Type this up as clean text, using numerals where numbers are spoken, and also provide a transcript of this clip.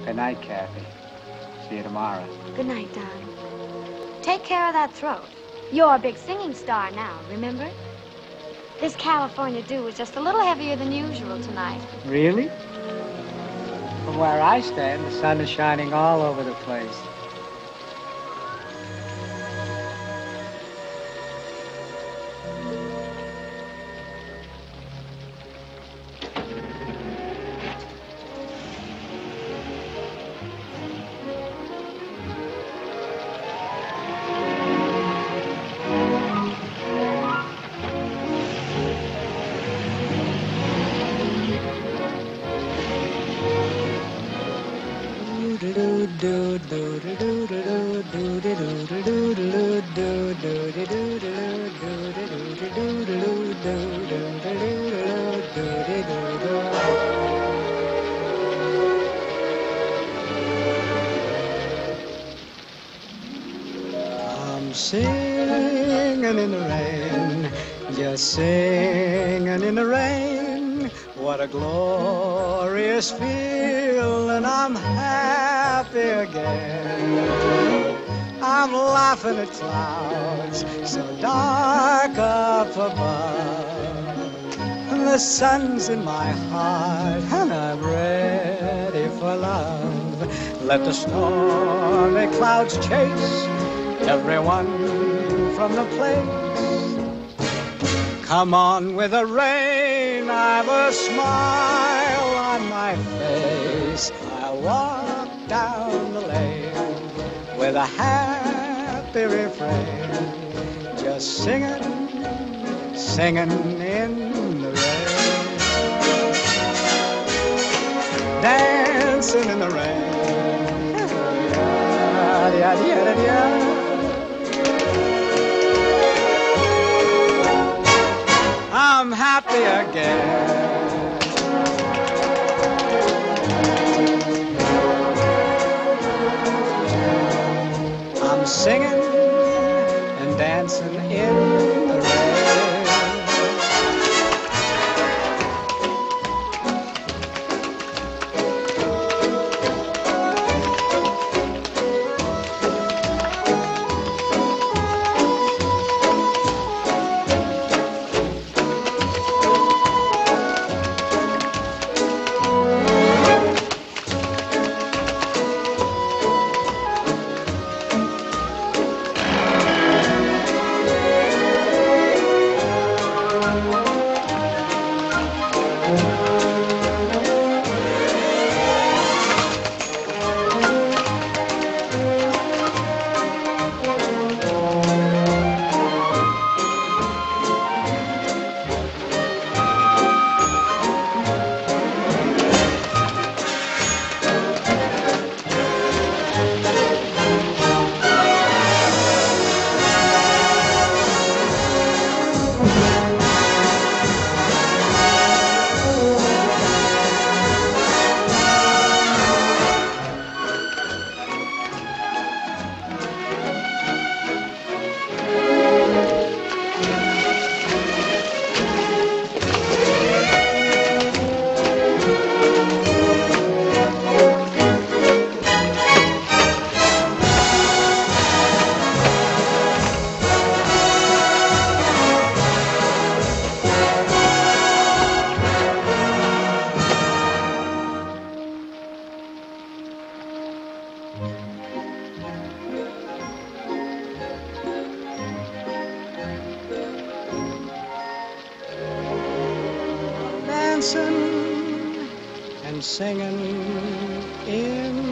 Good night, Kathy. See you tomorrow. Good night, darling. Take care of that throat. You're a big singing star now, remember? This California dew was just a little heavier than usual tonight. Really? From where I stand, the sun is shining all over the place. I'm singing in the rain, just singing in the rain. What a glorious feeling, I'm happy again. I'm laughing at clouds so dark up above. And the sun's in my heart and I'm ready for love. Let the stormy clouds chase everyone from the place. Come on with the rain, I've a smile on my face. I'll walk down the lane with a happy refrain, just singing, singing in the rain, dancing in the rain. I'm happy again. I'm singing and dancing in the rain. Dancing and singing in